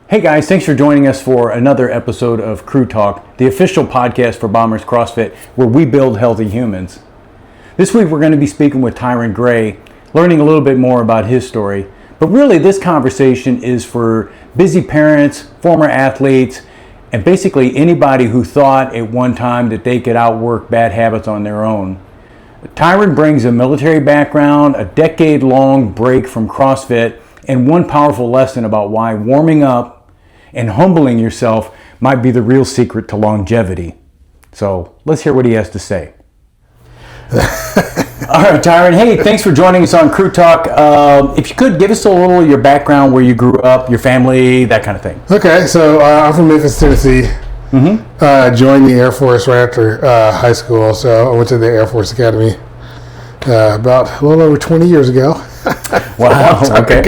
Hey guys, thanks for joining us for another episode of Crew Talk, the official podcast for Bombers CrossFit, where we build healthy humans. This week we're going to be speaking with Tyron Gray, learning a little bit more about his story. But really this conversation is for busy parents, former athletes, and basically anybody who thought at one time that they could outwork bad habits on their own. Tyron brings a military background, a decade-long break from CrossFit, and one powerful lesson about why warming up and humbling yourself might be the real secret to longevity. So let's hear what he has to say. All right, Tyron. Hey, thanks for joining us on Crew Talk. If you could, give us a little of your background, where you grew up, your family, that kind of thing. Okay, so I'm from Memphis, Tennessee. Joined the Air Force right after high school, so I went to the Air Force Academy about a little over 20 years ago. Wow, okay.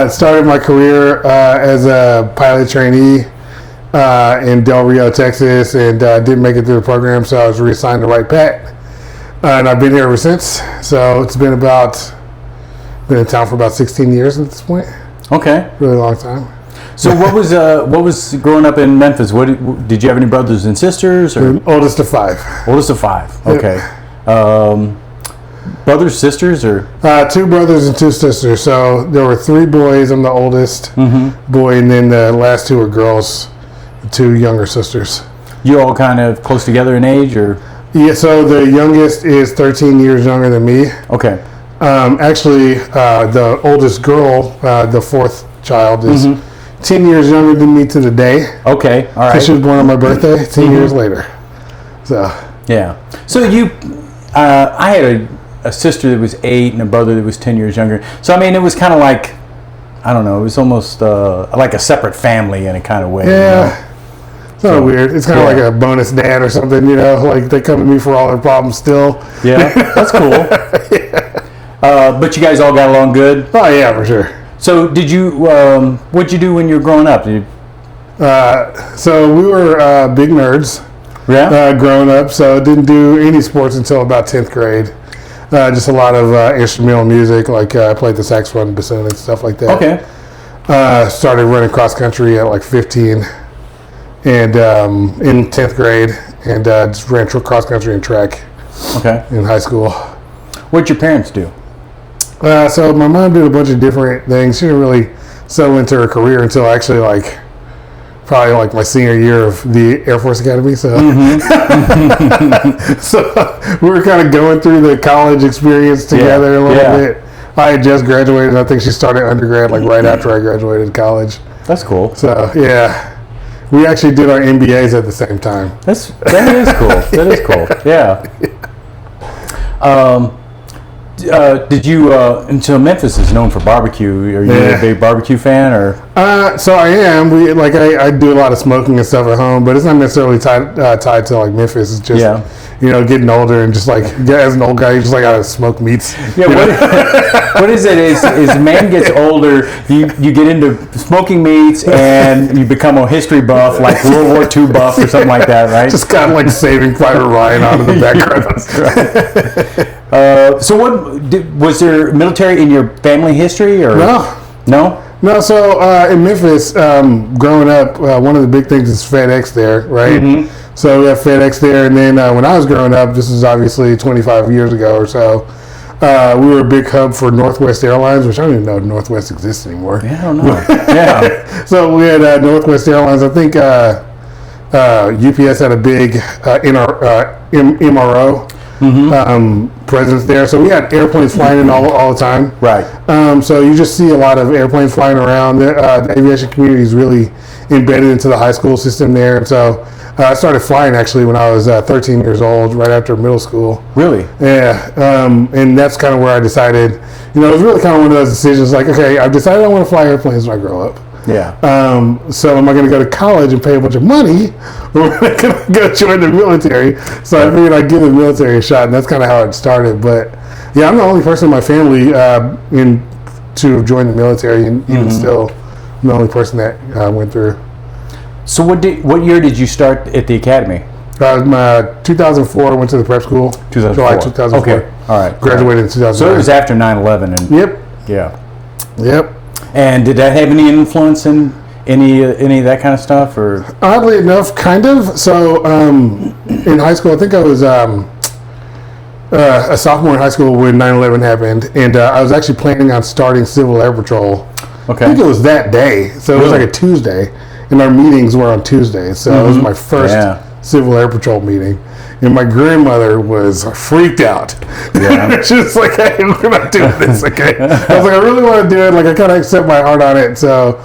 Started my career as a pilot trainee in Del Rio, Texas, and didn't make it through the program, so I was reassigned to Wright Pat. And I've been here ever since, so it's been in town for about 16 years at this point. Okay. Really long time. So what was growing up in Memphis? Did you have any brothers and sisters? Or? Oldest of five. Oldest of five. Okay. Brothers, sisters, or? Two brothers and two sisters. So there were three boys. I'm the oldest boy, and then the last two were girls, two younger sisters. You all kind of close together in age, or? Yeah. So the youngest is 13 years younger than me. Okay. Actually, the oldest girl, the fourth child, is 10 years younger than me to the day. Okay, all right. So she was born on my birthday 10 years later. So yeah. So I had a sister that was 8 and a brother that was 10 years younger. So I mean, it was kind of like, I don't know, it was almost like a separate family in a kind of way. Yeah. You know? It's kind of weird. It's kind of like a bonus dad or something, you know, like they come to me for all their problems still. Yeah, that's cool. Yeah. But you guys all got along good? Oh yeah, for sure. So did you, what'd you do when you were growing up? So we were big nerds growing up, so didn't do any sports until about 10th grade. Just a lot of instrumental music, like I played the saxophone, bassoon, and stuff like that. Okay. Started running cross country at like 15 and in 10th grade, and just ran cross country and track in high school. What'd your parents do? So my mom did a bunch of different things. She didn't really settle into her career until actually probably my senior year of the Air Force Academy. So, so we were kind of going through the college experience together a little bit. I had just graduated. I think she started undergrad right after I graduated college. That's cool. So yeah, we actually did our MBAs at the same time. That is cool. That is cool. Yeah. Did you? And so Memphis is known for barbecue. Are you a big barbecue fan, or? So I am. I do a lot of smoking and stuff at home, but it's not necessarily tied to Memphis. It's just getting older and just as an old guy, you just gotta smoke meats. Yeah. What is it? Is a man gets older, you get into smoking meats and you become a history buff, like World War II buff or something like that, right? Just kind of Saving Private Ryan out of the background. That's right. So was there military in your family history, or no? No, so in Memphis, growing up, one of the big things is FedEx there, right? So we have FedEx there, and then when I was growing up, this was obviously 25 years ago or so, we were a big hub for Northwest Airlines, which I don't even know if Northwest exists anymore. Yeah, I don't know. Yeah. So we had Northwest Airlines. I think UPS had a big MRO. Presence there, so we had airplanes flying in all the time. Right. So you just see a lot of airplanes flying around. The aviation community is really embedded into the high school system there, and so I started flying actually when I was 13 years old, right after middle school. Really? Yeah. And that's kind of where I decided. It was really kind of one of those decisions. Okay, I've decided I want to fly airplanes when I grow up. Yeah. So am I going to go to college and pay a bunch of money, or am I going to go join the military? So I figured I'd give the military a shot, and that's kind of how it started. But yeah, I'm the only person in my family to have joined the military, and even still, I'm the only person that went through. So what year did you start at the academy? 2004, I went to the prep school. 2004. July 2004. Okay. All right. Graduated in 2004. So it was after 9/11. Yep. Yeah. Yep. And did that have any influence in any of that kind of stuff, or? Oddly enough, kind of. So in high school, I think I was a sophomore in high school when 9/11 happened, and I was actually planning on starting Civil Air Patrol. Okay. I think it was that day, so it was like a Tuesday, and our meetings were on Tuesdays. So it was my first Civil Air Patrol meeting. And my grandmother was freaked out. Yeah. She was like, hey, we're not doing this, okay? I was like, I really want to do it. Like, I kind of set my heart on it. So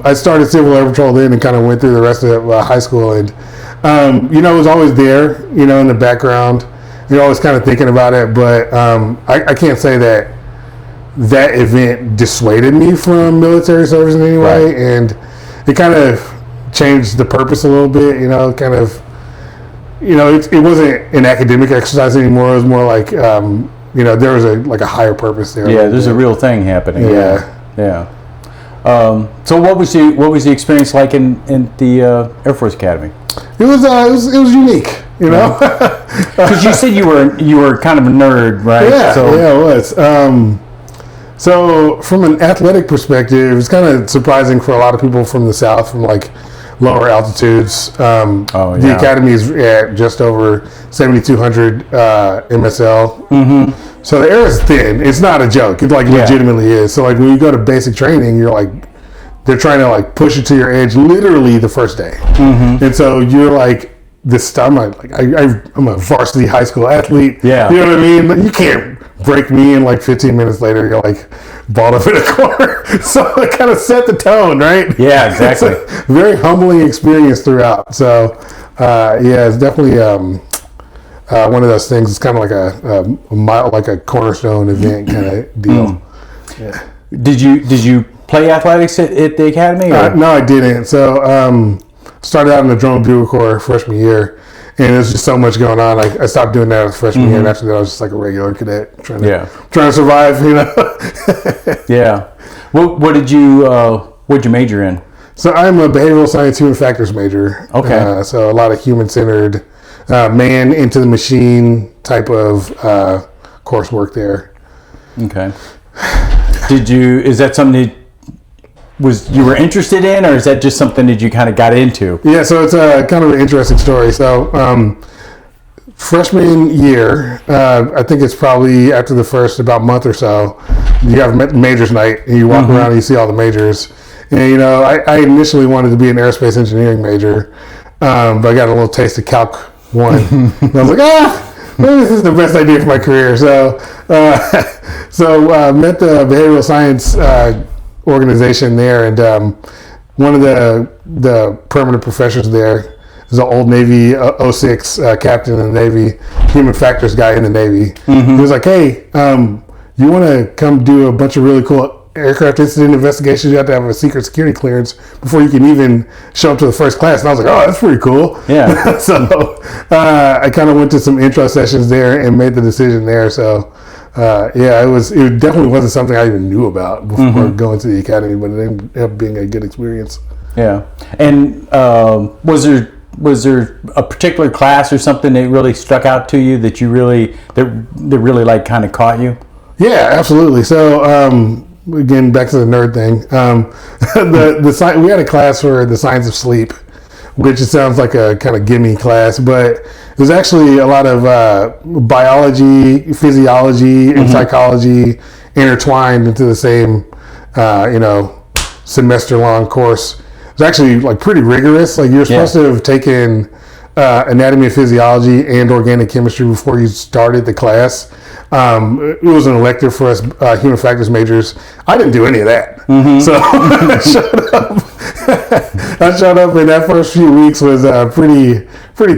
I started Civil Air Patrol then and kind of went through the rest of high school. And, it was always there, in the background. You're always kind of thinking about it. But I can't say that event dissuaded me from military service in any way. Right. And it kind of changed the purpose a little bit, kind of. It wasn't an academic exercise anymore. It was more like, there was a higher purpose there. Yeah, there's a real thing happening. Yeah. So what was the experience like in the Air Force Academy? It was unique, Because you said you were kind of a nerd, right? Yeah, it was. So from an athletic perspective, it's kind of surprising for a lot of people from the South, from like lower altitudes. The academy is at just over 7,200 MSL. Mm-hmm. So the air is thin. It's not a joke. It legitimately is. So like when you go to basic training, you're like, they're trying to like push you to your edge literally the first day. Mm-hmm. And so you're like, I'm a varsity high school athlete. Yeah. You know what I mean? Like, you can't break me, and like 15 minutes later you're like balled up in a corner. So it kind of set the tone, right? Yeah, exactly. It's a very humbling experience throughout. So it's definitely one of those things. It's kind of like a cornerstone event kind of deal. Yeah. Did you play athletics at the academy? No, I didn't. So started out in the Drone and Bugle Corps freshman year. And there's just so much going on. I stopped doing that as freshman year, and after that, I was just like a regular cadet trying to survive. Yeah. What did you major in? So I'm a behavioral science human factors major. Okay. So a lot of human-centered, man into the machine type of coursework there. Okay. Is that something you were interested in, or is that just something that you kind of got into? Yeah, so it's a kind of an interesting story. So freshman year, I think it's probably after the first about month or so, you have majors night, and you walk around and you see all the majors. And I initially wanted to be an aerospace engineering major, but I got a little taste of Calc 1. And I was like, maybe this is the best idea for my career. So met the behavioral science organization there, and one of the permanent professors there is an old Navy 06 captain in the Navy, human factors guy in the Navy. Mm-hmm. He was like, hey, you want to come do a bunch of really cool aircraft incident investigations? You have to have a secret security clearance before you can even show up to the first class. And I was like, oh, that's pretty cool. Yeah. So I kind of went to some intro sessions there and made the decision there. So it definitely wasn't something I even knew about before going to the academy, but it ended up being a good experience. Yeah. And was there a particular class or something that really struck out to you that really like kind of caught you? Yeah, absolutely. So again, back to the nerd thing. We had a class for the science of sleep, which it sounds like a kind of gimme class, but it was actually a lot of biology, physiology, and psychology intertwined into the same, semester-long course. It was actually like pretty rigorous. Like you're supposed to have taken anatomy and physiology and organic chemistry before you started the class. It was an elective for us human factors majors. I didn't do any of that. So I showed up and that first few weeks was pretty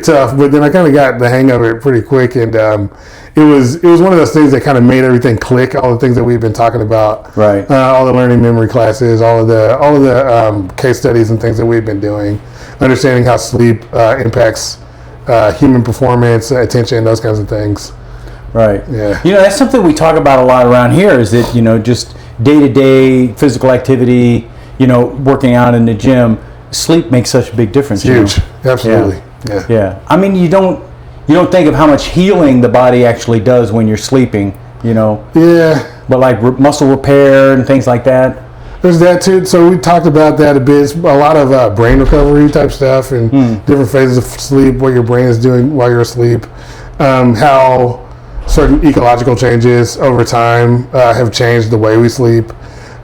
tough, but then I kind of got the hang of it pretty quick, and it was one of those things that kind of made everything click. All the things that we've been talking about, right? All the learning memory classes, all of the case studies and things that we've been doing, understanding how sleep impacts human performance, attention, those kinds of things. Right. Yeah. That's something we talk about a lot around here, is that, just day-to-day physical activity, working out in the gym, sleep makes such a big difference. It's huge. Absolutely. Yeah. I mean, you don't think of how much healing the body actually does when you're sleeping, Yeah. But like muscle repair and things like that. There's that too. So we talked about that a bit. It's a lot of brain recovery type stuff and different phases of sleep, what your brain is doing while you're asleep, how certain ecological changes over time have changed the way we sleep.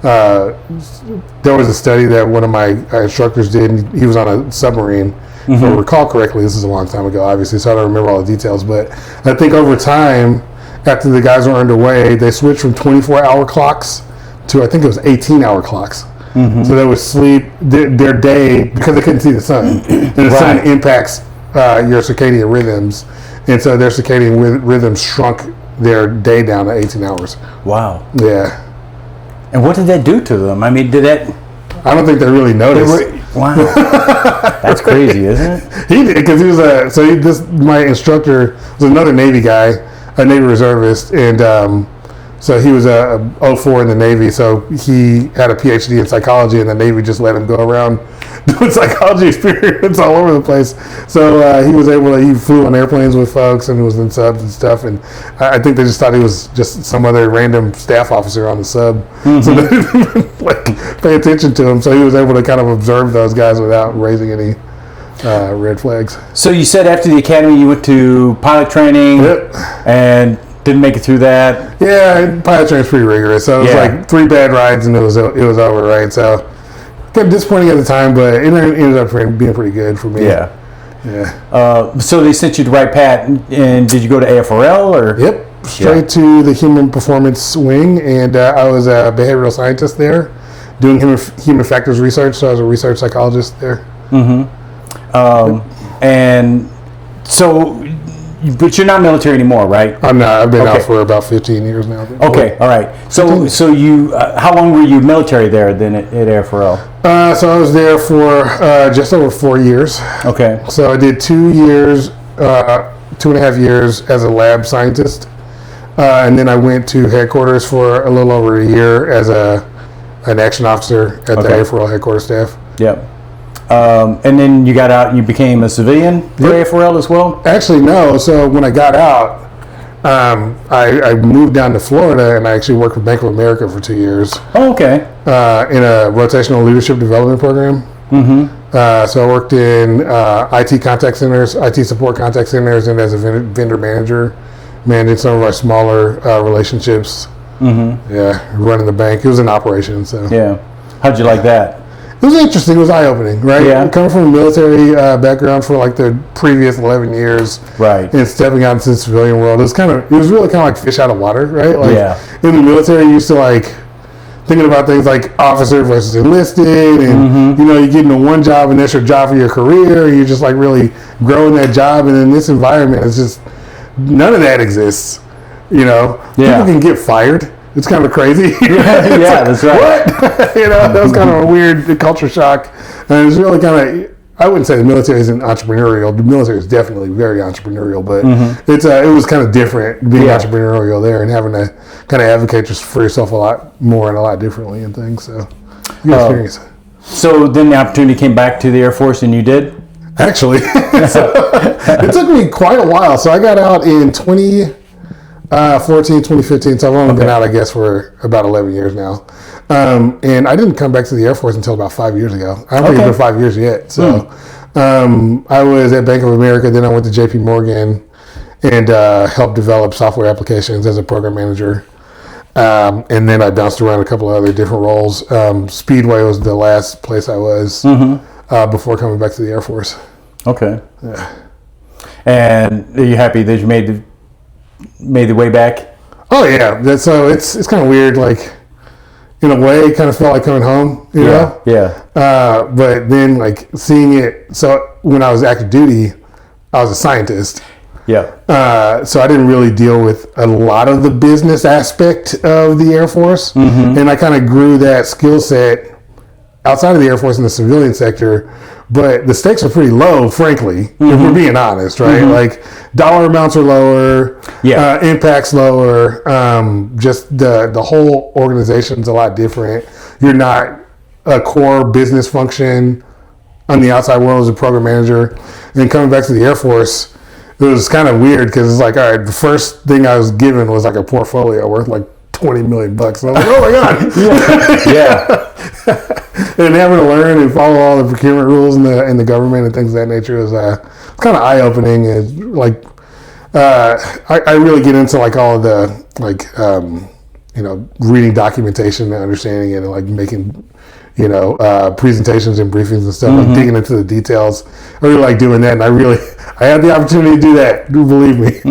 There was a study that one of my instructors did, and he was on a submarine. If I recall correctly, this is a long time ago, obviously, so I don't remember all the details, but I think over time, after the guys were underway, they switched from 24-hour clocks to, I think it was 18-hour clocks. So they would sleep their day, because they couldn't see the sun, and the sun impacts your circadian rhythms, and so their circadian rhythms shrunk their day down to 18 hours. Wow. Yeah. And what did that do to them? I mean, did that... I don't think they really noticed. Wow. That's crazy, isn't it? He did, because he was my instructor was another Navy guy, a Navy reservist, and so he was a 04 in the Navy, so he had a PhD in psychology, and the Navy just let him go around doing psychology experiments all over the place. So he flew on airplanes with folks and was in subs and stuff, and I think they just thought he was just some other random staff officer on the sub. So they didn't pay attention to him, so he was able to kind of observe those guys without raising any red flags. So you said after the academy you went to pilot training and didn't make it through that? Yeah, pilot training is pretty rigorous. So it was like 3 bad rides and it was over, right? So kind of disappointing at the time, but it ended up being pretty good for me. Yeah. Yeah. So they sent you to Wright Pat, and did you go to AFRL or? Yep, straight to the human performance wing, and I was a behavioral scientist there, doing human factors research. So I was a research psychologist there. And so, but you're not military anymore, right? I'm not. I've been out for about 15 years now. Okay, all right. So you, how long were you military there then at AFRL? So I was there for just over 4 years. Okay. So I did 2 years, 2.5 years as a lab scientist, and then I went to headquarters for a little over a year as an action officer at the AFRL headquarters staff. Yep. And then you got out and you became a civilian for AFRL as well? Actually, no. So when I got out, I moved down to Florida, and I actually worked with Bank of America for 2 years. Oh, okay. In a rotational leadership development program. So I worked in IT contact centers, IT support contact centers, and as a vendor manager, managing some of our smaller relationships. Yeah, running the bank. It was an operation. So yeah. How'd you like that? It was interesting. It was eye-opening, right? Yeah. Coming from a military background for like the previous 11 years, right, and stepping out into the civilian world, it was really kind of like fish out of water, right? Like in the military, you used to like thinking about things like officer versus enlisted, and you get into one job and that's your job for your career, and you're just like really growing that job. And in this environment, it's just none of that exists. People can get fired. It's kind of crazy. Yeah, that's right. What? That was kind of a weird culture shock. And it's really kind of, I wouldn't say the military isn't entrepreneurial. The military is definitely very entrepreneurial, but it was kind of different being entrepreneurial there and having to kind of advocate just for yourself a lot more and a lot differently and things. So, good experience. So then the opportunity came back to the Air Force, and you did? Actually. It took me quite a while. So I got out in 2015, so I've only been out, I guess, for about 11 years now. And I didn't come back to the Air Force until about 5 years ago. I don't think it's been 5 years yet. So I was at Bank of America, then I went to JP Morgan and helped develop software applications as a program manager. And then I bounced around a couple of other different roles. Speedway was the last place I was before coming back to the Air Force. Okay. Yeah. And are you happy that you made the way back? Oh yeah, so it's kind of weird. Like in a way, it kind of felt like coming home. You know? Yeah. But then like seeing it. So when I was active duty, I was a scientist. Yeah. So I didn't really deal with a lot of the business aspect of the Air Force, and I kind of grew that skill set outside of the Air Force in the civilian sector. But the stakes are pretty low, frankly, if we're being honest, right? Like dollar amounts are lower, impact's lower, just the whole organization's a lot different. You're not a core business function on the outside world as a program manager. And coming back to the Air Force, it was kind of weird because it's like, all right, the first thing I was given was like a portfolio worth like $20 million. And I was like, oh my God. And having to learn and follow all the procurement rules in the government and things of that nature was kind of eye opening. And like, I really get into like all of the like, reading documentation and understanding it and like making, presentations and briefings and stuff, like digging into the details. I really like doing that, and I had the opportunity to do that. Do believe me.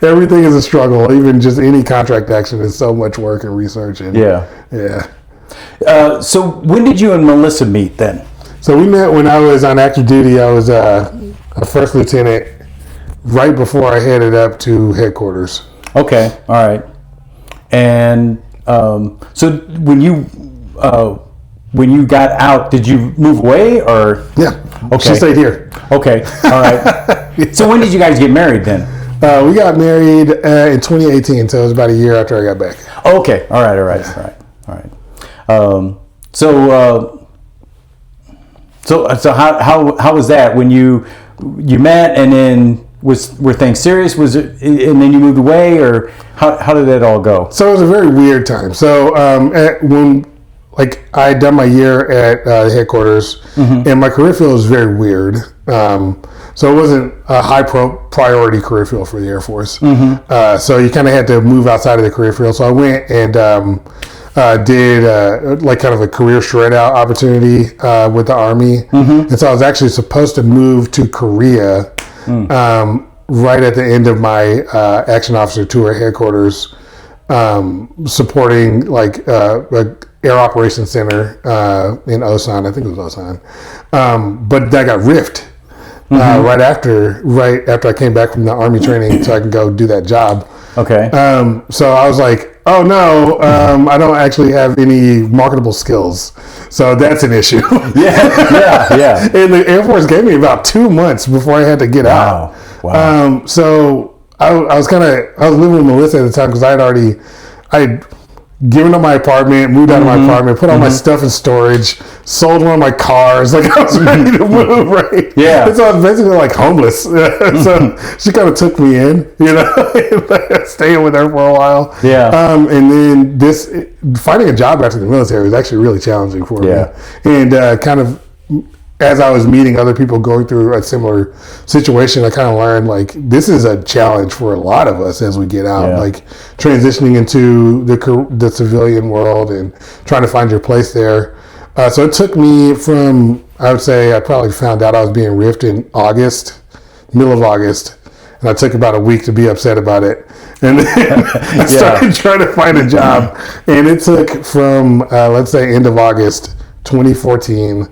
Everything is a struggle. Even just any contract action is so much work and research. And yeah. So when did you and Melissa meet then? So we met when I was on active duty. I was a first lieutenant right before I headed up to headquarters. Okay, all right. And so when you got out, did you move away or? Yeah. Okay. She stayed here. Okay. All right. Yeah. So when did you guys get married then? We got married in 2018, so it was about a year after I got back. Okay. All right. So how was that when you met, and then were things serious? Was it, and then you moved away, or how did that all go? So it was a very weird time. So when I had done my year at headquarters, and my career field was very weird. So it wasn't a high priority career field for the Air Force. So you kind of had to move outside of the career field. So I went and did kind of a career shred out opportunity with the Army. And so I was actually supposed to move to Korea right at the end of my action officer tour at headquarters, supporting a Air Operations Center in Osan. I think it was Osan. But that got ripped right after I came back from the Army training, so I can go do that job. Okay. So I was like, oh no, I don't actually have any marketable skills. So that's an issue. Yeah. And the Air Force gave me about 2 months before I had to get out. Wow. So I was living with Melissa at the time because I had given up my apartment, moved out of my apartment, put all my stuff in storage, sold one of my cars. Like I was ready to move, right? Yeah. And so I was basically like homeless. So she kind of took me in, staying with her for a while. Yeah. And then finding a job after the military was actually really challenging for me. And kind of as I was meeting other people going through a similar situation, I kind of learned like this is a challenge for a lot of us as we get out, like transitioning into the civilian world and trying to find your place there. So it took me from, I would say I probably found out I was being riffed in middle of August. And I took about a week to be upset about it. And then I started trying to find a job. And it took from, let's say, end of August 2014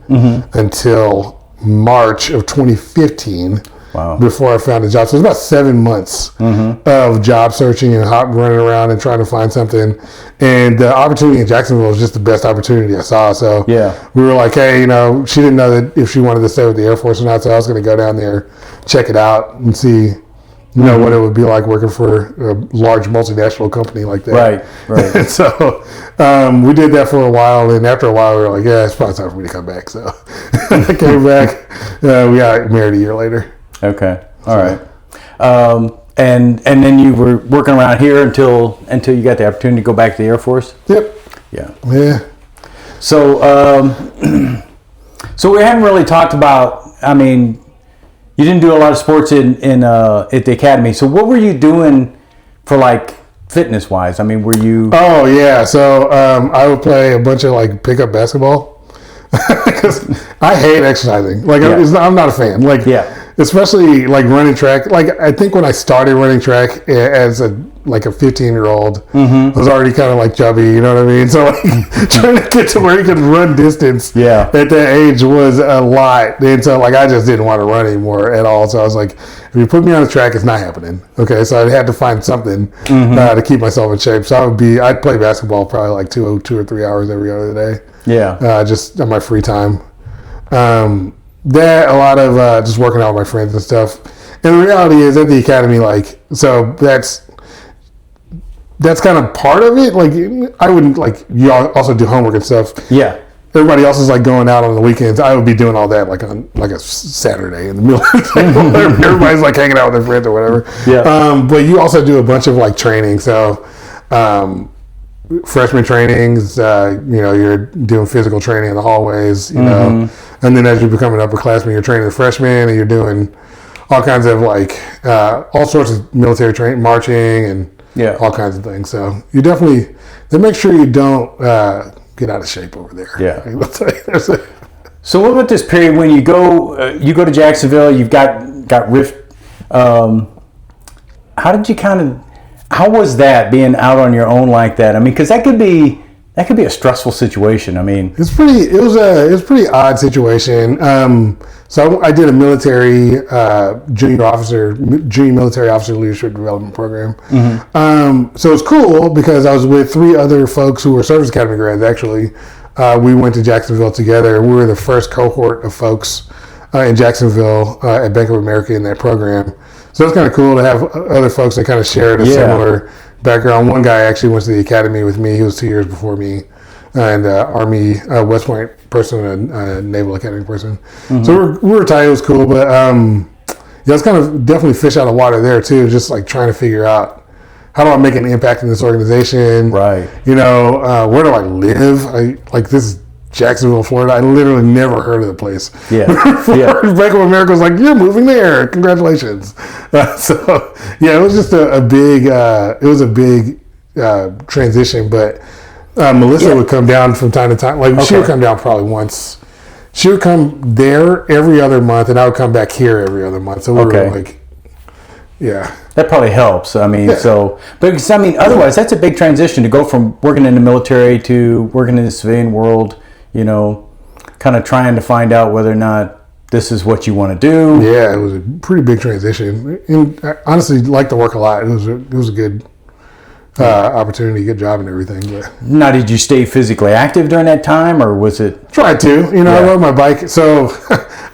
until March of 2015 before I found a job. So it was about 7 months of job searching and running around and trying to find something. And the opportunity in Jacksonville was just the best opportunity I saw. So we were like, hey, she didn't know that if she wanted to stay with the Air Force or not. So I was going to go down there, check it out, and see what it would be like working for a large multinational company like that. Right. And so we did that for a while, and after a while we were like, yeah, it's probably time for me to come back. So I came back. We got married a year later. Okay. All right. And then you were working around here until you got the opportunity to go back to the Air Force? Yep. Yeah. So so we haven't really talked about, you didn't do a lot of sports at the academy. So what were you doing for like fitness wise? Were you? Oh yeah. So I would play a bunch of like pickup basketball because I hate exercising. I'm not a fan. Especially like running track. Like I think when I started running track as a 15-year-old, I was already kind of like chubby, you know what I mean? So like trying to get to where you could run distance at that age was a lot. And so like I just didn't want to run anymore at all. So I was like, if you put me on the track, it's not happening. Okay, so I had to find something to keep myself in shape. So I'd play basketball probably like 2 or 3 hours every other day. Yeah. Just on my free time. That a lot of just working out with my friends and stuff. And the reality is at the academy, so that's kind of part of it. Like I wouldn't you also do homework and stuff. Yeah. Everybody else is going out on the weekends. I would be doing all that on a Saturday in the middle of the day. Everybody's hanging out with their friends or whatever. Yeah. But you also do a bunch of training. So freshman trainings, you're doing physical training in the hallways, know, and then as you become an upperclassman, you're training the freshmen, and you're doing all kinds of all sorts of military training, marching, and all kinds of things. So you definitely, they make sure you don't get out of shape over there. Yeah. So what about this period when you go to Jacksonville? You've got Rift. How was that being out on your own like that? I mean, because that could be a stressful situation. I mean, it was a pretty odd situation. So I did a military junior military officer leadership development program. So it was cool because I was with 3 other folks who were service academy grads. Actually, we went to Jacksonville together. We were the first cohort of folks in Jacksonville at Bank of America in that program. So it's kind of cool to have other folks that kind of shared a similar background. One guy actually went to the academy with me. He was 2 years before me, and Army West Point person and a Naval Academy person. So we were tight. It was cool, but it's kind of definitely fish out of water there too. Just like trying to figure out, how do I make an impact in this organization? Right. Where do I live? This is Jacksonville, Florida. I literally never heard of the place. Yeah. Bank of America was like, you're moving there. Congratulations. It was just a big transition. But Melissa would come down from time to time. She would come down probably once. She would come there every other month, and I would come back here every other month. So we were that probably helps. I mean, otherwise that's a big transition to go from working in the military to working in the civilian world, kind of trying to find out whether or not this is what you want to do. Yeah, it was a pretty big transition. And I honestly liked the work a lot. It was a good opportunity, good job and everything. But now, did you stay physically active during that time, or was it? Tried to. I rode my bike. So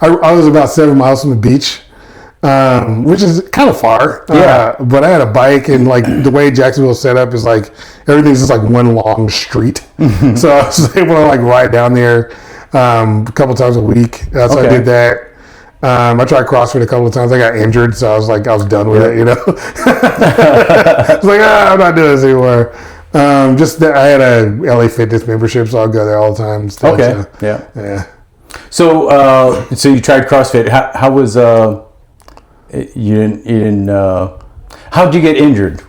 I was about 7 miles from the beach. Which is kind of far. But I had a bike, and the way Jacksonville's set up is everything's just one long street. So I was able to ride down there a couple times a week. So I did that. I tried CrossFit a couple of times. I got injured, so I was done with it. I was I'm not doing this anymore. I had a LA Fitness membership, so I'll go there all the time. And stuff, Yeah. So you tried CrossFit. How was you didn't how'd you get injured?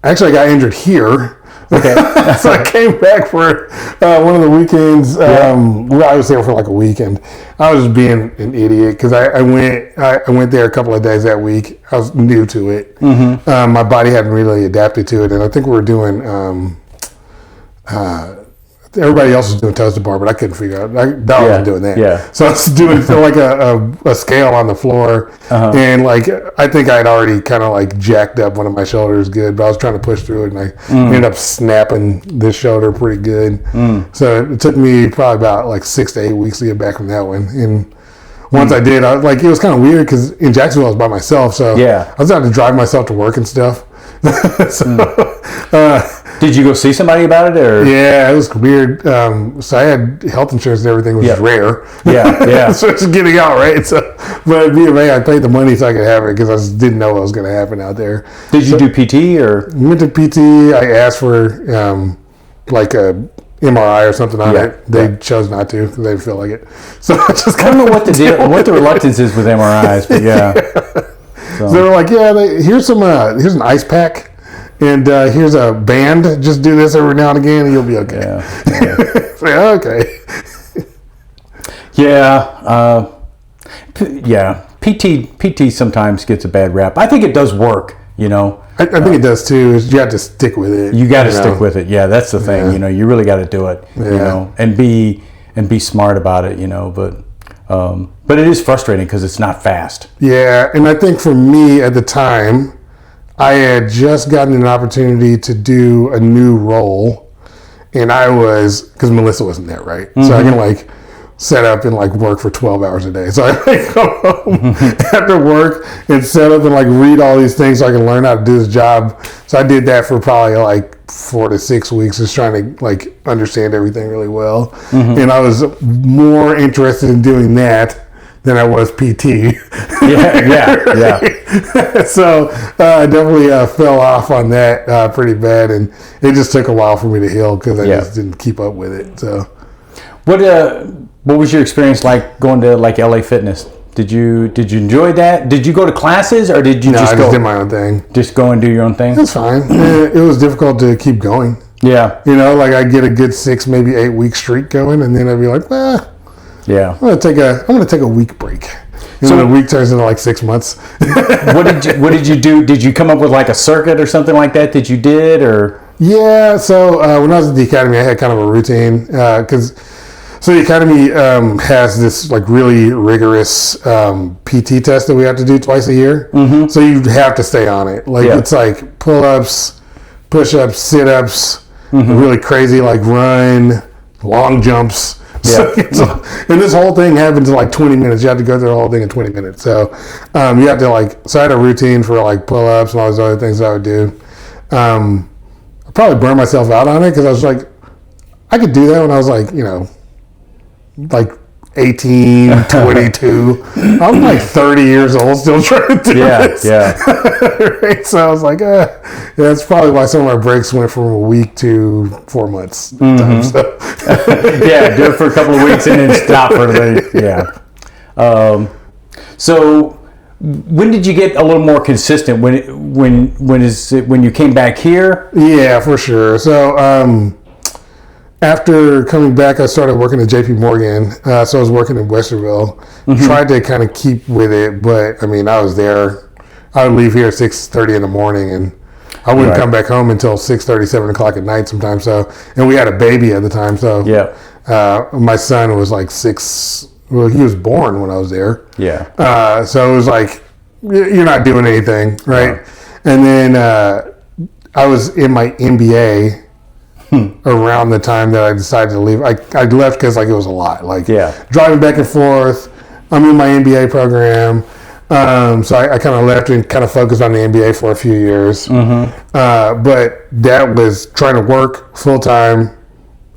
Actually, I got injured here. Okay. So I came back for one of the weekends. I was there for a week, and I was just being an idiot because I went there a couple of days that week. I was new to it. My body hadn't really adapted to it, and I think we were doing everybody else was doing toes to bar, but I couldn't figure out. I wasn't doing that. Yeah. So I was doing a scale on the floor, and I think I had already kind of jacked up one of my shoulders good, but I was trying to push through it, and I ended up snapping this shoulder pretty good. So it took me probably about 6 to 8 weeks to get back from that one. And once I did, it was kind of weird because in Jacksonville I was by myself, so I was having to drive myself to work and stuff. Did you go see somebody about it, or? Yeah, it was weird. So I had health insurance and everything, which is rare. Yeah. So it's getting out, right? So, but VMA, I paid the money so I could have it because I just didn't know what was going to happen out there. Did you do PT or? Went to PT. I asked for a MRI or something on it. They chose not to because they didn't feel like it. So I just I don't know what the reluctance is with MRIs, but So they were like, here's an ice pack. And here's a band. Just do this every now and again, and you'll be okay. Okay. PT sometimes gets a bad rap. I think it does work. I think it does too. You have to stick with it. You got to stick with it. Yeah, that's the thing. You really got to do it. And be smart about it. But it is frustrating because it's not fast. Yeah, and I think for me at the time, I had just gotten an opportunity to do a new role, and because Melissa wasn't there, right? So I can set up and work for 12 hours a day. So I come home after work and set up and read all these things so I can learn how to do this job. So I did that for probably 4 to 6 weeks, just trying to understand everything really well. And I was more interested in doing that than I was PT. Yeah. So I definitely fell off on that pretty bad, and it just took a while for me to heal because I just didn't keep up with it. So, what was your experience like going to like LA Fitness? Did you enjoy that? Did you go to classes or did you I just did my own thing? Just go and do your own thing? It's fine. It was difficult to keep going. Yeah. Like I'd get a good 6, maybe 8 week streak going, and then I'd be like, yeah, I'm gonna take a week break. So a week turns into like 6 months. What did you do? Did you come up with like a circuit or something like that you did, or? Yeah. So when I was at the academy, I had kind of a routine So the academy has this like really rigorous PT test that we have to do twice a year. Mm-hmm. So you have to stay on it. It's like pull-ups, push-ups, sit-ups, really crazy like run, long jumps. Yeah. And this whole thing happens in like 20 minutes. You have to go through the whole thing in 20 minutes. So you have to so I had a routine for like pull-ups and all those other things I would do. I probably burned myself out on it because I was like, I could do that when I was like, like 18, 22. I'm like 30 years old still trying to do this. Yeah. Right? So I was like, that's probably why some of my breaks went from a week to 4 months. Mm-hmm. So. Yeah, do it for a couple of weeks and then stop for the week. Yeah. So when did you get a little more consistent? When you came back here? Yeah, for sure. So after coming back, I started working at JP Morgan. So I was working in Westerville. Mm-hmm. Tried to kind of keep with it, but I mean, I was there. I would leave here at 6:30 in the morning, and I wouldn't come back home until 6:30, 7 o'clock at night sometimes. So, and we had a baby at the time. So my son was like 6. Well, he was born when I was there. Yeah. So it was like, you're not doing anything, right? Yeah. And then I was in my MBA around the time that I decided to leave. I left because like it was a lot. Driving back and forth. I'm in my MBA program. So I kind of left and kind of focused on the MBA for a few years. Mm-hmm. But that was trying to work full time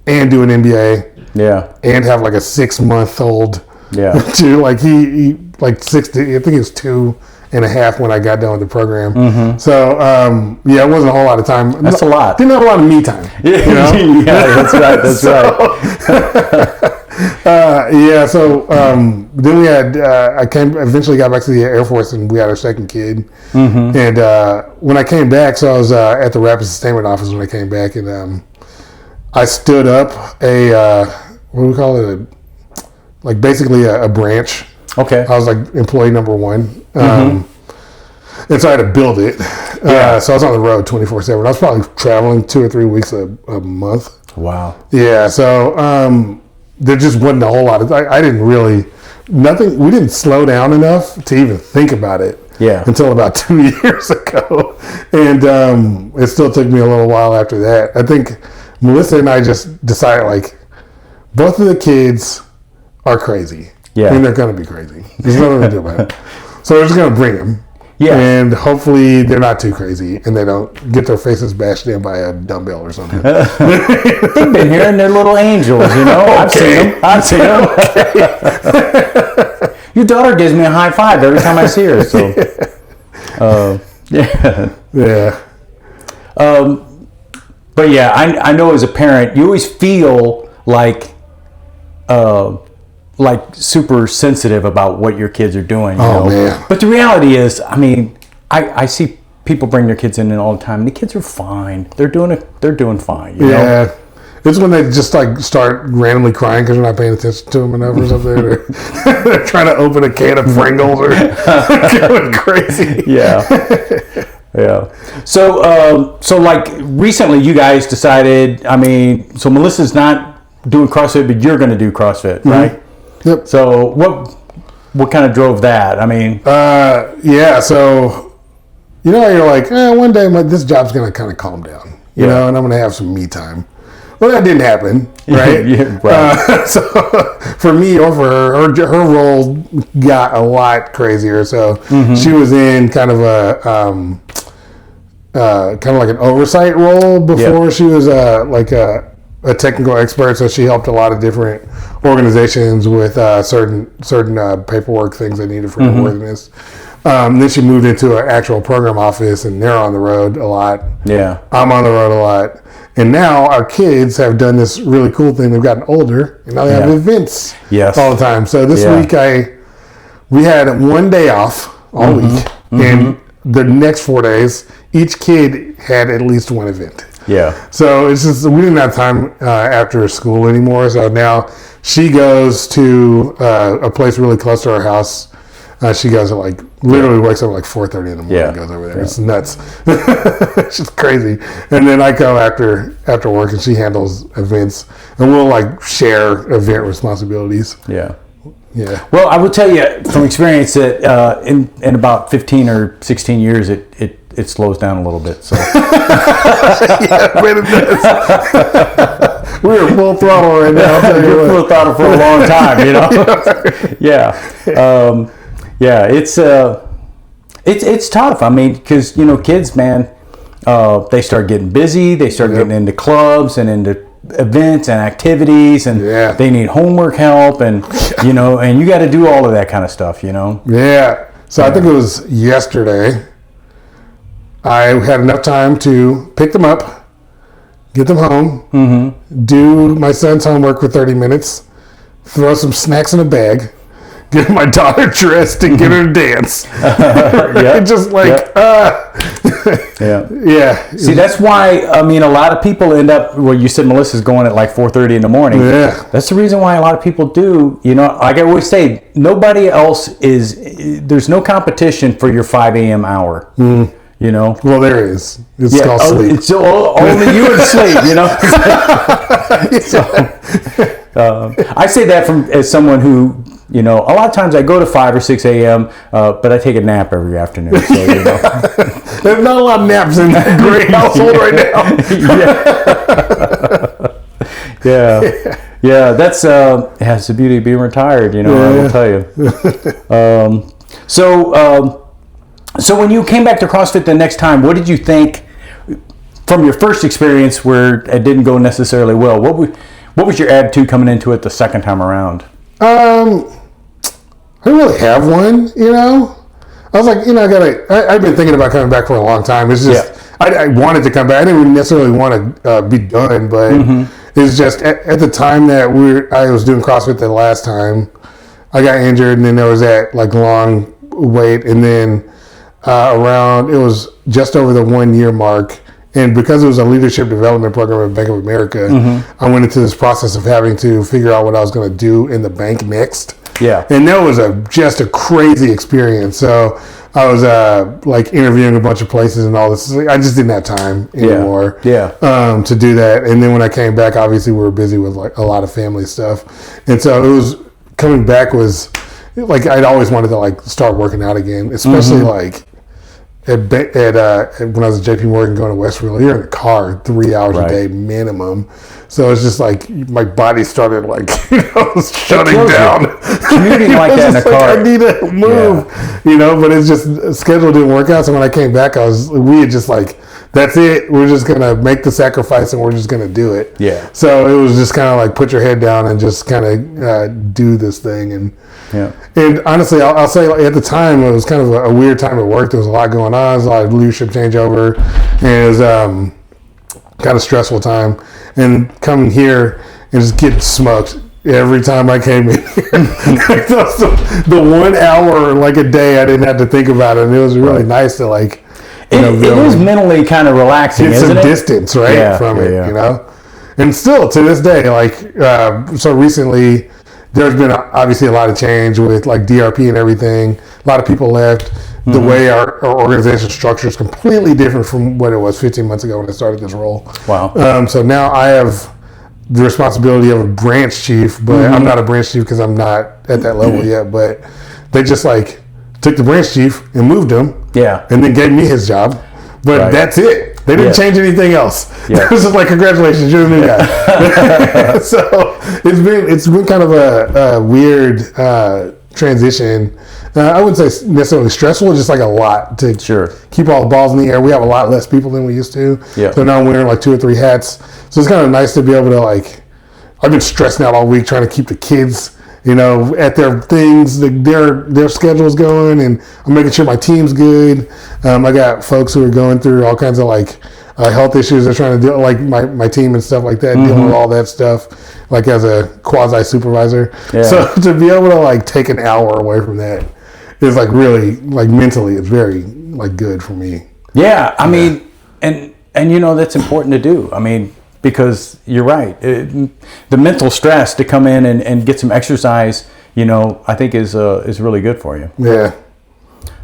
and do an MBA. Yeah. And have like a 6-month-old. Yeah. To like he like 60. I think it was 2.5 when I got done with the program. Mm-hmm. So it wasn't a whole lot of time. That's a lot. Didn't have a lot of me time. Yeah, that's right. That's right. So then we had. I eventually got back to the Air Force, and we had our second kid. Mm-hmm. And when I came back, so I was at the Rapid Sustainment Office when I came back, and I stood up a what do we call it? Basically a branch. Okay. I was like employee number 1. And so I had to build it. So I was on the road 24/7. I was probably traveling 2 or 3 weeks a month. Wow. Yeah. So there just wasn't a whole lot of. I didn't really nothing. We didn't slow down enough to even think about it. Yeah. Until about 2 years ago, and it still took me a little while after that. I think Melissa and I just decided both of the kids are crazy. Yeah. I mean, they're going to be crazy. There's nothing to do about it. So we're just going to bring them. Yeah. And hopefully they're not too crazy and they don't get their faces bashed in by a dumbbell or something. They've been here and they're little angels, I've seen them. Your daughter gives me a high five every time I see her. So, yeah. Yeah. But yeah, I know as a parent, you always feel like super sensitive about what your kids are doing. Man. But the reality is, I mean, I see people bring their kids in all the time. And the kids are fine. They're doing fine. You know? It's when they just start randomly crying because you're not paying attention to them enough or something. They're trying to open a can of Pringles or going crazy. Yeah. Yeah. So recently you guys decided, so Melissa's not doing CrossFit, but you're going to do CrossFit, right? Yep. So what kind of drove that? So, you're like, one day this job's going to kind of calm down, you know, and I'm going to have some me time. Well, that didn't happen, right? Right. So for me or for her role got a lot crazier. So she was in kind of like an oversight role before she was a technical expert. So she helped a lot of different organizations with certain paperwork things they needed for airworthiness. Then she moved into an actual program office, and they're on the road a lot. Yeah. I'm on the road a lot. And now our kids have done this really cool thing. They've gotten older, and now they have events all the time. So this week we had 1 day off all week, and the next 4 days, each kid had at least one event. Yeah. So it's just, we didn't have time after school anymore. So now she goes to a place really close to our house. She goes at literally wakes up at 4:30 in the morning and goes over there. Yeah. It's nuts. It's just crazy. And then I go after work, and she handles events, and we'll share event responsibilities. Yeah. Yeah. Well, I will tell you from experience that in about 15 or 16 years, it slows down a little bit. So. Yeah, but it does. We're full throttle right now. We're full throttle for a long time, you know. Yeah. Yeah, it's tough. I mean, because kids, man, they start getting busy. They start getting into clubs and into events and activities, and they need homework help, and and you got to do all of that kind of stuff, Yeah. So I think it was yesterday. I had enough time to pick them up, get them home, do my son's homework for 30 minutes, throw some snacks in a bag, get my daughter dressed and get her to dance. Yeah. See, that's why, I mean, a lot of people end up, well, you said Melissa's going at 4:30 in the morning. Yeah. That's the reason why a lot of people do, like I always say, nobody else there's no competition for your 5 a.m. hour. Well, there is. It's called sleep. It's only you and sleep, So, I say that as someone who, a lot of times I go to 5 or 6 a.m., but I take a nap every afternoon. So, There's not a lot of naps in that Gray household right now. Yeah. That's it's the beauty of being retired. I will tell you. So when you came back to CrossFit the next time, what did you think from your first experience where it didn't go necessarily well? What was your attitude coming into it the second time around? I didn't really have one, I was like, I've been thinking about coming back for a long time. It's just, I wanted to come back. I didn't necessarily want to be done, but it's just at the time that I was doing CrossFit the last time, I got injured, and then there was that long wait, and then it was just over the 1 year mark. And because it was a leadership development program at Bank of America, I went into this process of having to figure out what I was going to do in the bank next. Yeah. And that was just a crazy experience. So I was interviewing a bunch of places and all this. I just didn't have time anymore to do that. And then when I came back, obviously we were busy with a lot of family stuff. And so it was coming back was I'd always wanted to start working out again, especially when I was at JP Morgan going to Westville, you're in the car 3 hours a day minimum. So it's just my body started shutting down. Commuting like that in a car. I need to move, but it's just schedule didn't work out. So when I came back, we had just that's it. We're just going to make the sacrifice and we're just going to do it. Yeah. So it was just kind of put your head down and just kind of do this thing. And honestly, I'll say at the time, it was kind of a weird time at work. There was a lot going on. There was a lot of leadership changeover. And it was kind of stressful time. And coming here and just getting smoked every time I came in. The 1 hour a day, I didn't have to think about it. And it was really nice to it is mentally kind of relaxing, get isn't some it? distance from it, And still to this day, so recently, there's been obviously a lot of change with DRP and everything. A lot of people left. The way our organization structure is completely different from what it was 15 months ago when I started this role. Wow. So now I have the responsibility of a branch chief, but I'm not a branch chief because I'm not at that level yet. But they just took the branch chief and moved him. Yeah. And then gave me his job. But that's it. They didn't change anything else. Yeah. It was just congratulations, you're the new guy. So it's been kind of a weird transition. I wouldn't say necessarily stressful, just a lot to keep all the balls in the air. We have a lot less people than we used to. Yeah. So now I'm wearing 2 or 3 hats. So it's kind of nice to be able to I've been stressing out all week trying to keep the kids at their things, their schedule's going, and I'm making sure my team's good. I got folks who are going through all kinds of like health issues. They're trying to deal, like my team and stuff like that, dealing with all that stuff, like as a quasi supervisor. Yeah. So to be able to like take an hour away from that is like really like mentally, it's very like good for me. Yeah, I mean, and that's important to do. I mean, because you're right, the mental stress to come in and get some exercise, I think is really good for you. Yeah.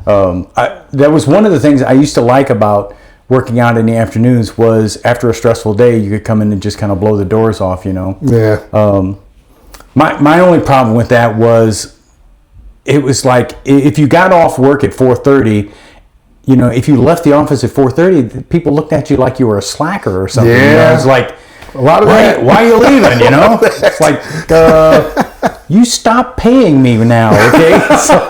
That was one of the things I used to like about working out in the afternoons was after a stressful day, you could come in and just kind of blow the doors off, Yeah. My only problem with that was it was like if you got off work at 4:30, if you left the office at 4:30, people looked at you like you were a slacker or something. Yeah. It's like, a lot of that. Why are you leaving? It's like, you stop paying me now, okay? So,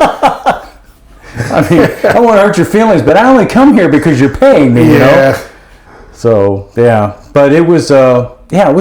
I mean, I don't want to hurt your feelings, but I only come here because you're paying me, you know? So, yeah. But it was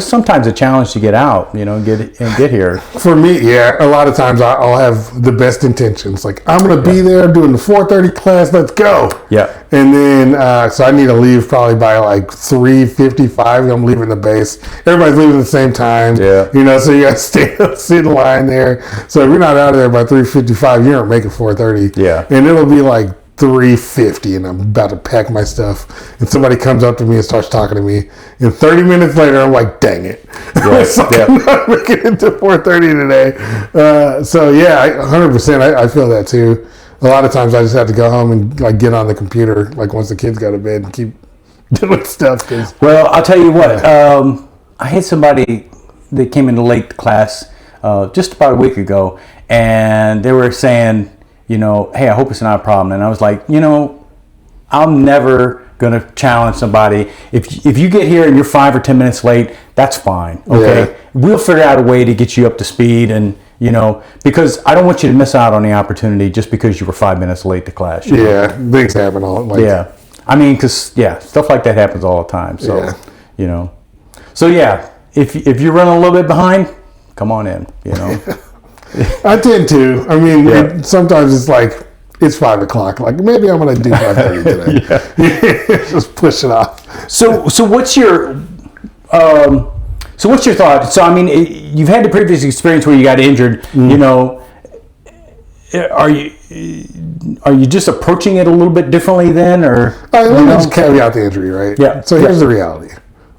sometimes a challenge to get out, get here. For me, a lot of times I'll have the best intentions. Like, I'm going to be there doing the 4:30 class, let's go. Yeah. And then, so I need to leave probably by like 3:55. I'm leaving the base. Everybody's leaving at the same time. Yeah. So you got to sit in line there. So if you're not out of there by 3:55, you don't make it 4:30. Yeah. And it'll be like 3:50 and I'm about to pack my stuff and somebody comes up to me and starts talking to me and 30 minutes later I'm like, dang it. I'm not making it to 4:30 today. 100% I feel that too. A lot of times I just have to go home and like get on the computer like once the kids go to bed and keep doing stuff. Well, I'll tell you what, I had somebody that came into late class just about a week ago and they were saying, hey, I hope it's not a problem. And I was like, I'm never going to challenge somebody. If you get here and you're 5 or 10 minutes late, that's fine. Okay. Yeah. We'll figure out a way to get you up to speed and, because I don't want you to miss out on the opportunity just because you were 5 minutes late to class. Things happen all I mean, because, stuff like that happens all the time. So, So, if you're running a little bit behind, come on in, I tend to. I mean, sometimes it's like, it's 5 o'clock. Like, maybe I'm going to do 5:30 today. Just push it off. So what's your thought? So, I mean, you've had the previous experience where you got injured, Are you just approaching it a little bit differently then, or? Let me just caveat the injury, right? Yeah. So here's the reality.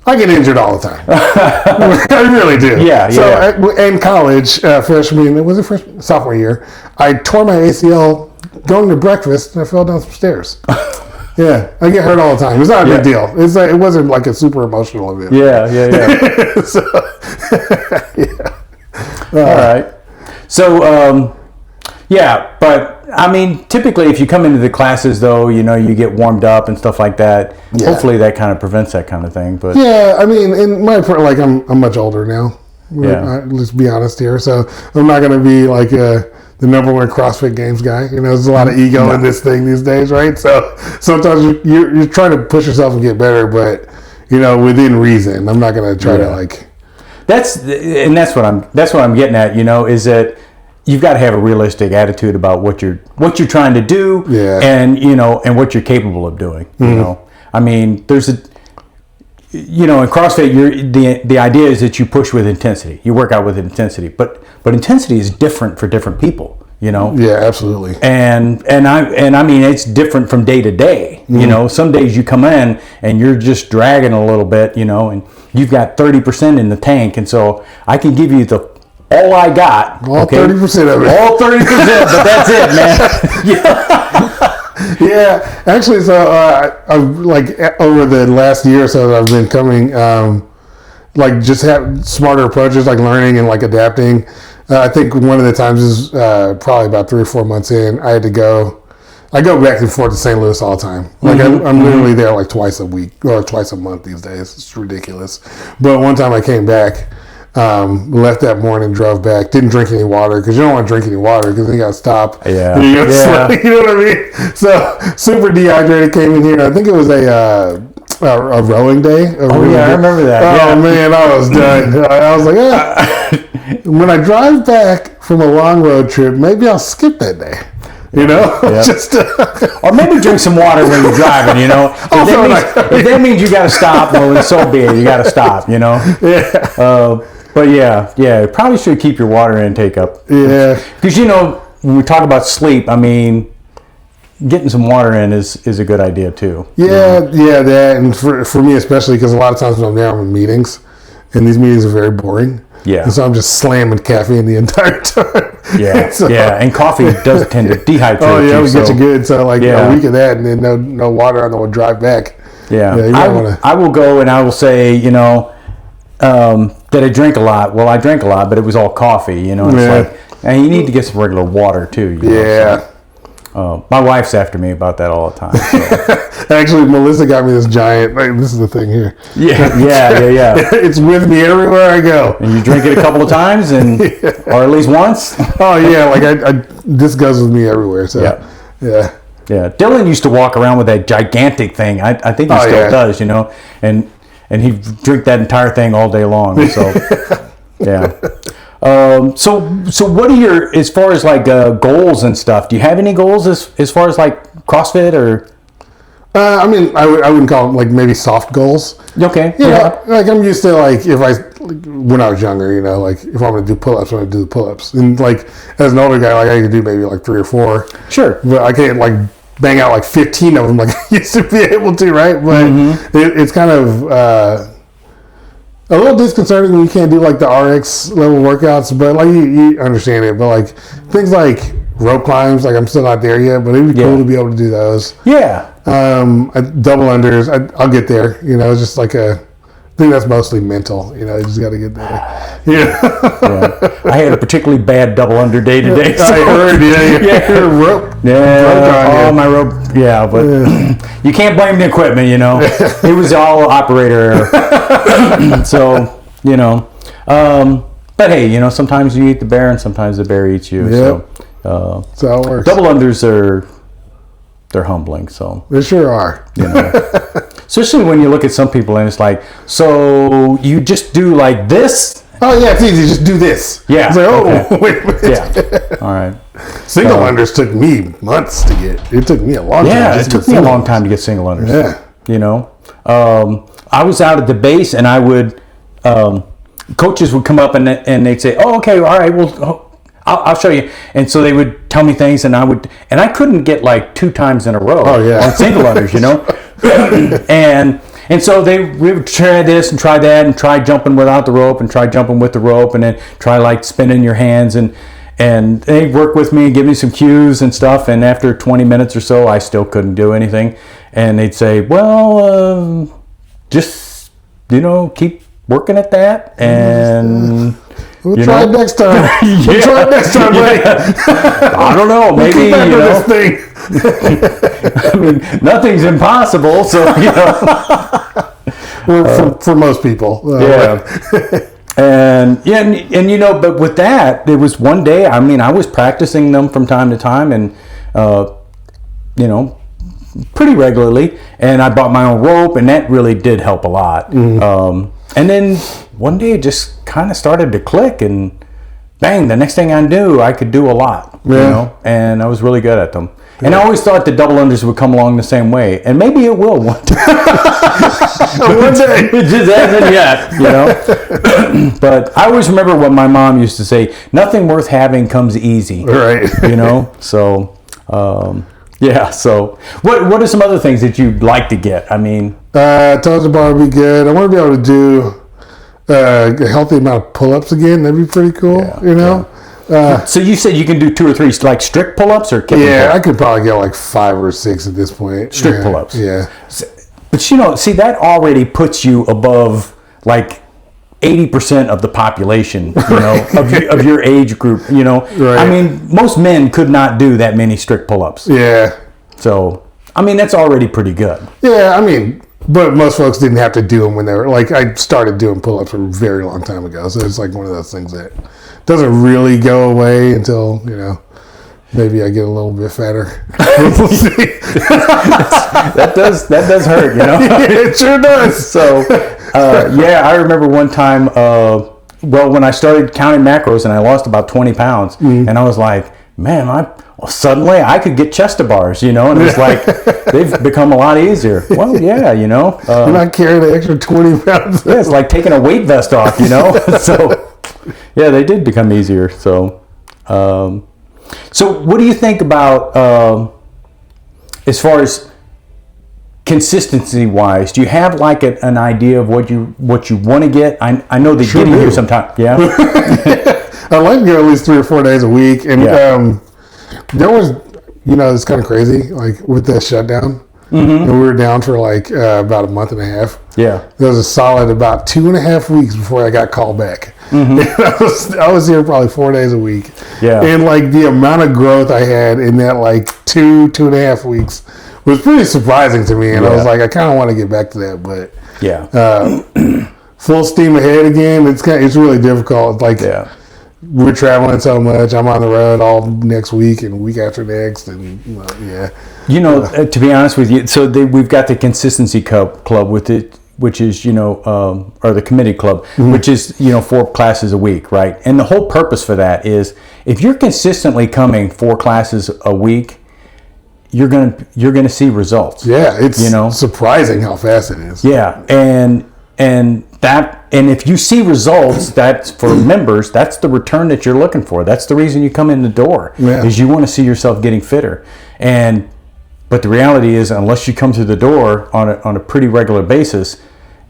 I get injured all the time. I really do. Yeah. So in college, sophomore year, I tore my ACL going to breakfast and I fell down some stairs. I get hurt all the time. It's not a big deal. It's like, it wasn't like a super emotional event. Yeah. So, all right. So, but I mean, typically if you come into the classes though, you get warmed up and stuff like that. Yeah. Hopefully that kind of prevents that kind of thing. But I mean, in my part, like I'm much older now. Let's be honest here. So I'm not going to be like the number one CrossFit Games guy. There's a lot of ego in this thing these days, right? So sometimes you're trying to push yourself and get better, but within reason. I'm not going to try to like. That's what I'm getting at. Is that you've got to have a realistic attitude about what you're trying to do, and and what you're capable of doing. I mean, there's in CrossFit, the idea is that you push with intensity, you work out with intensity, but intensity is different for different people. Yeah, absolutely. And I mean, it's different from day to day. Some days you come in and you're just dragging a little bit, and you've got 30% in the tank, and so I can give you all I got. 30% of it. All 30%, but that's it, man. Yeah. Actually, so I've like over the last year or so that I've been coming, like just have smarter approaches, like learning and like adapting. I think one of the times is probably about 3 or 4 months in, I go back and forth to St. Louis all the time. Like I'm literally there like twice a week or twice a month these days. It's ridiculous. But one time I came back, left that morning, drove back, didn't drink any water because you don't want to drink any water because then you got to stop. Yeah. You know what I mean? So super dehydrated, came in here. I think it was a rowing day. I remember that. Oh man, I was done. I was like, when I drive back from a long road trip, maybe I'll skip that day. You know, just or maybe drink some water when you're driving. You know, if that means you got to stop, well, then so be it. You got to stop. You know. But you probably should keep your water intake up. Yeah. Because when we talk about sleep, I mean, getting some water in is a good idea too. Yeah, that, and for me especially, because a lot of times when I'm there, I'm in meetings, and these meetings are very boring. Yeah. And so I'm just slamming caffeine the entire time. Yeah. And coffee does tend to dehydrate you. Oh, yeah, we get you good. So, like, a week of that and then no water on the drive back. Yeah. I will go and I will say, that I drink a lot. Well, I drank a lot, but it was all coffee, It's like, and you need to get some regular water, too. My wife's after me about that all the time. So. Actually, Melissa got me this giant. This is the thing here. Yeah. It's with me everywhere I go. And you drink it a couple of times, or at least once. Oh yeah, like this goes with me everywhere. So yeah. Dylan used to walk around with that gigantic thing. I think he still does, and he drink that entire thing all day long. So yeah. So what are your, as far as like goals and stuff, do you have any goals as far as like CrossFit or? I mean, I wouldn't call them like maybe soft goals. Okay. Like I'm used to like when I was younger, like if I'm going to do pull-ups, I'm going to do the pull-ups. And like as an older guy, like I can do maybe like 3 or 4. Sure. But I can't like bang out like 15 of them like I used to be able to, right? But it's kind of a little disconcerting when you can't do like the RX level workouts, but like you understand it. But like things like rope climbs, like I'm still not there yet, but it'd be cool to be able to do those. Yeah. Double unders, I'll get there. It's just like I think that's mostly mental. You just got to get there. Yeah. I had a particularly bad double under day today. So. I heard, your rope. Yeah, my rope. Yeah, but you can't blame the equipment, It was all operator error. So, but hey, sometimes you eat the bear and sometimes the bear eats you. Yep. So, that's how it works. Double unders they're humbling. So they sure are. Especially when you look at some people and it's like, so you just do like this? Oh yeah, it's easy. Just do this. Yeah. It's like, wait a minute. Yeah. All right. Single unders took me months to get. It took me a long time. Yeah, it took me a long time to get single unders. Yeah. I was out at the base and I would, coaches would come up and they'd say, oh, okay, all right, well, I'll show you. And so they would tell me things and I couldn't get like 2 times in a row on single unders, And so we would try this and try that and try jumping without the rope and try jumping with the rope and then try like spinning your hands and they'd work with me and give me some cues and stuff. And after 20 minutes or so, I still couldn't do anything. And they'd say, well, just, keep working at that and... We'll try it next time. We'll try it next time, buddy. I don't know. Maybe, this thing. I mean, nothing's impossible, so, for most people. And but with that, there was one day, I mean, I was practicing them from time to time and, pretty regularly. And I bought my own rope and that really did help a lot. Mm-hmm. And then one day it just kind of started to click and bang, the next thing I knew, I could do a lot, and I was really good at them. And I always thought the double unders would come along the same way, and maybe it will one day. One day. It just hasn't yet, But I always remember what my mom used to say, nothing worth having comes easy. Right. So, so what are some other things that you'd like to get? I mean... toes to bar would be good. I want to be able to do a healthy amount of pull-ups again. That'd be pretty cool, so you said you can do 2 or 3 like strict pull-ups or kipping pull-ups? I could probably get like 5 or 6 at this point. Strict pull-ups. Yeah. But that already puts you above like 80% of the population, of your age group, Right. I mean, most men could not do that many strict pull-ups. Yeah. So, I mean, that's already pretty good. Yeah, I mean, but most folks didn't have to do them when they were, like, I started doing pull-ups a very long time ago, so it's like one of those things that doesn't really go away until, maybe I get a little bit fatter. We'll see. that does hurt, Yeah, it sure does. So, I remember one time well, when I started counting macros and I lost about 20 pounds, and I was like, man, suddenly I could get chest to bars, and it was like, they've become a lot easier. Well, yeah, You're not carrying an extra 20 pounds. Yeah, it's like taking a weight vest off, So, yeah, they did become easier. So, so what do you think about, as far as consistency wise, do you have like an idea of what you want to get? I know they get in here sometime. Yeah. I like to go at least 3 or 4 days a week. And there was, it's kind of crazy, like with the shutdown. And we were down for like about a month and a half. Yeah. There was a solid about 2.5 weeks before I got called back. And I was here probably 4 days a week. Yeah. And like the amount of growth I had in that like 2.5 weeks was pretty surprising to me. And I was like, I kind of want to get back to that, but full steam ahead again. It's really difficult. Like we're traveling so much. I'm on the road all next week and week after next, and to be honest with you, so we've got the consistency club with it, which is or the committee club, which is 4 classes a week, right? And the whole purpose for that is if you're consistently coming 4 classes a week, you're gonna see results. Yeah, it's surprising how fast it is. Yeah, and if you see results, that's for members. That's the return that you're looking for. That's the reason you come in the door, is you want to see yourself getting fitter. But the reality is, unless you come through the door on a pretty regular basis,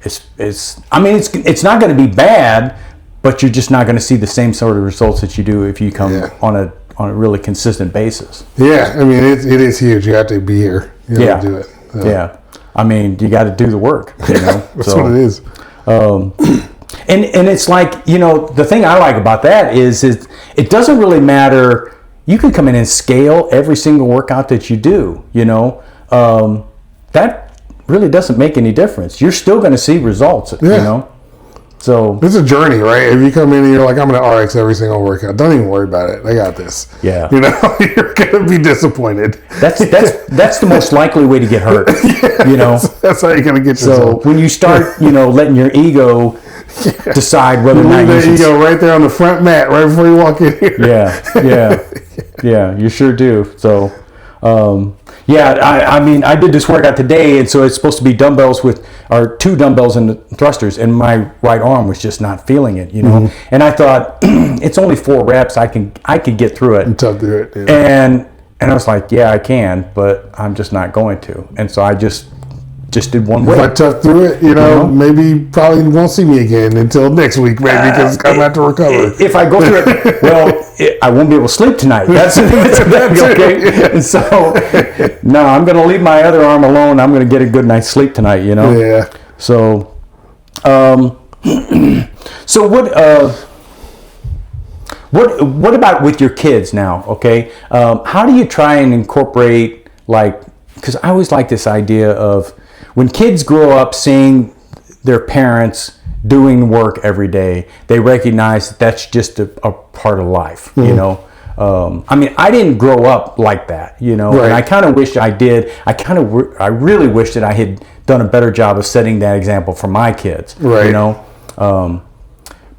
it's not going to be bad, but you're just not going to see the same sort of results that you do if you come on a really consistent basis. Yeah, I mean it is huge. You have to be here. You have to do it. So. Yeah, I mean you got to do the work. That's what it is. And it's like, the thing I like about that is it doesn't really matter. You can come in and scale every single workout that you do, that really doesn't make any difference. You're still going to see results, So it's a journey, right? If you come in and you're like, I'm going to RX every single workout, don't even worry about it. I got this. Yeah. You're going to be disappointed. That's the most likely way to get hurt. That's how you're going to get yourself. So when you start, letting your ego decide whether or not you should. Ego right there on the front mat right before you walk in here. Yeah, you sure do. So, I did this workout today, and so it's supposed to be dumbbells or 2 dumbbells and the thrusters, and my right arm was just not feeling it, And I thought, it's only 4 reps. I could get through it. And tough through it. Yeah. And I was like, yeah, I can, but I'm just not going to. And so I just did one weight. If I tough through it, maybe probably won't see me again until next week, maybe, because I'm going to have to recover. If I go through it, I won't be able to sleep tonight. That'd be okay. And so, no, I'm going to leave my other arm alone. I'm going to get a good night's sleep tonight, Yeah. So, so what about with your kids now? Okay, how do you try and incorporate, because I always like this idea of when kids grow up seeing their parents doing work every day, they recognize that that's just a part of life. I didn't grow up like that, and I kind of wish I did. I really wish that I had done a better job of setting that example for my kids, right?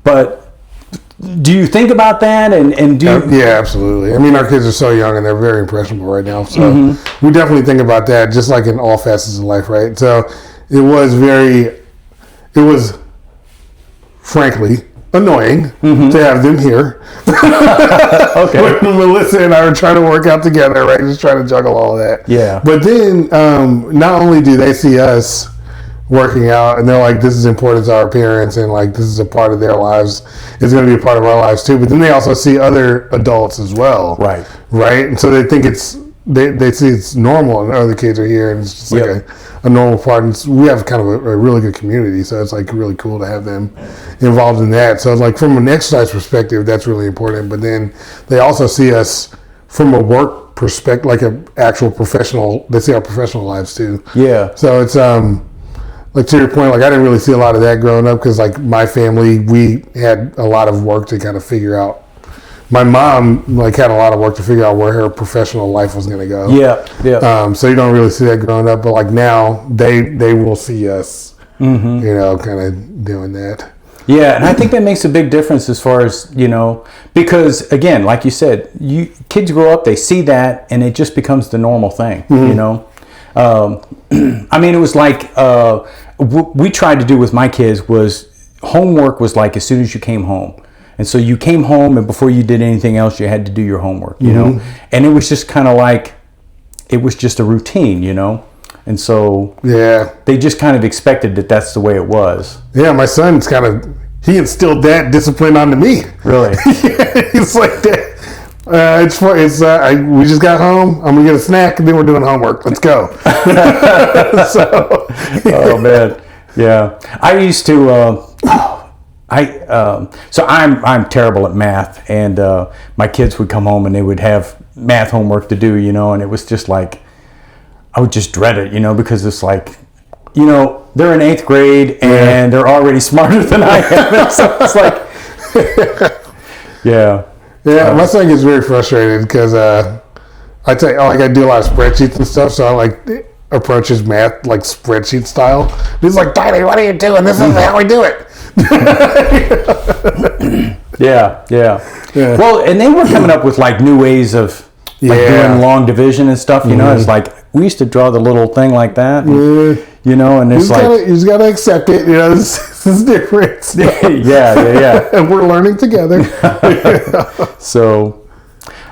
But do you think about that? And do you? Yeah, absolutely. I mean, our kids are so young and they're very impressionable right now. So we definitely think about that, just like in all facets of life, right? So it was frankly annoying to have them here. Okay. When Melissa and I were trying to work out together, right? Just trying to juggle all of that. Yeah. But then not only do they see us working out and they're like, this is important to our parents, and like this is a part of their lives, it's going to be a part of our lives too, but then they also see other adults as well, right, and so they think they see it's normal, and other kids are here, and it's just like a normal part, and we have kind of a really good community, so it's like really cool to have them involved in that. So like from an exercise perspective, that's really important, but then they also see us from a work perspective, like an actual professional. They see our professional lives too. So it's like to your point, like I didn't really see a lot of that growing up, because like my family, we had a lot of work to kind of figure out. My mom like had a lot of work to figure out where her professional life was going to go. So you don't really see that growing up, but like now they will see us, kind of doing that. Yeah, and I think that makes a big difference as far as, because again, like you said, kids grow up, they see that, and it just becomes the normal thing, I mean, it was like, we tried to do with my kids was homework was like as soon as you came home. And so you came home, and before you did anything else, you had to do your homework, you know? And it was just kind of like, it was just a routine, And so they just kind of expected that that's the way it was. Yeah, my son's he instilled that discipline onto me. Really? Yeah, he's like that. We just got home. I'm gonna get a snack, and then we're doing homework. Let's go. Oh man, yeah. I used to. So I'm terrible at math, and my kids would come home and they would have math homework to do, and it was just like I would just dread it, because it's like, they're in 8th grade and they're already smarter than I am, so it's like, yeah. Yeah, my son gets very frustrated because I tell you, I do a lot of spreadsheets and stuff, so I approach his math like spreadsheet style. He's like, "Daddy, what are you doing? This is how we do it." Yeah. Well, and they were coming up with like new ways of doing long division and stuff. It's like we used to draw the little thing like that. And it's you just gotta accept it. This is different. So. Yeah. And we're learning together. So,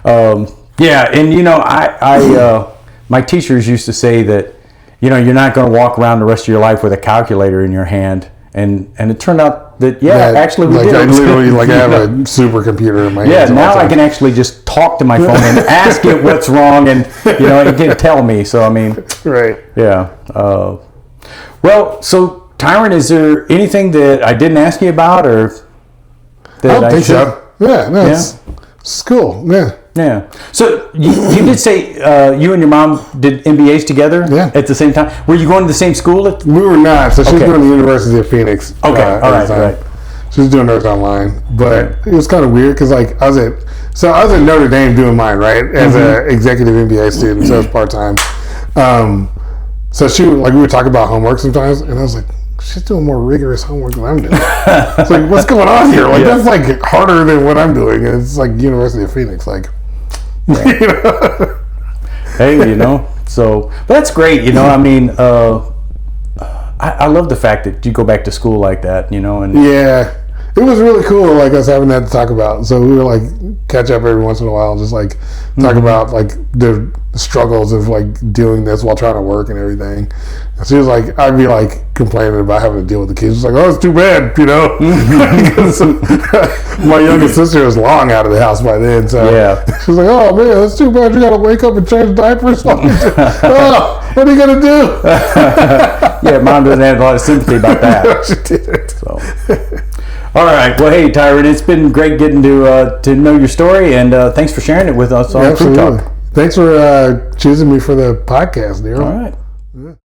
and I my teachers used to say that, you're not going to walk around the rest of your life with a calculator in your hand, and it turned out that actually we did. I literally I have a supercomputer in my hands. Yeah, now I can actually just talk to my phone and ask it what's wrong, and it can tell me. So I mean, right? Yeah. Well, so Tyron, is there anything that I didn't ask you about, or that I don't think so? Yeah, no, it's cool. Yeah. So you did say you and your mom did MBAs together at the same time. Were you going to the same school? We were not. So she was going to the University of Phoenix. Okay. All right. She was doing hers online, but it was kind of weird because I was at Notre Dame doing mine, right, as an executive MBA student, so it was part time. So we were talking about homework sometimes, and I was like, she's doing more rigorous homework than I'm doing. It's like, what's going on here? Like, that's like harder than what I'm doing. And it's like University of Phoenix, like, Hey, so, but that's great. I mean, I love the fact that you go back to school like that, and it was really cool, like us having that to talk about. So we were like catch up every once in a while, just like talk about like the struggles of like doing this while trying to work and everything. And she was like, I'd be like complaining about having to deal with the kids. It's like, oh, it's too bad, Because my youngest sister was long out of the house by then, so she was like, oh man, that's too bad. You got to wake up and change diapers. Oh, what are you gonna do? Yeah, Mom doesn't have a lot of sympathy about that. She did. So. All right. Well, hey, Tyron, it's been great getting to know your story, and thanks for sharing it with us on Crew Talk. Thanks for choosing me for the podcast, Daryl. All right. Yeah.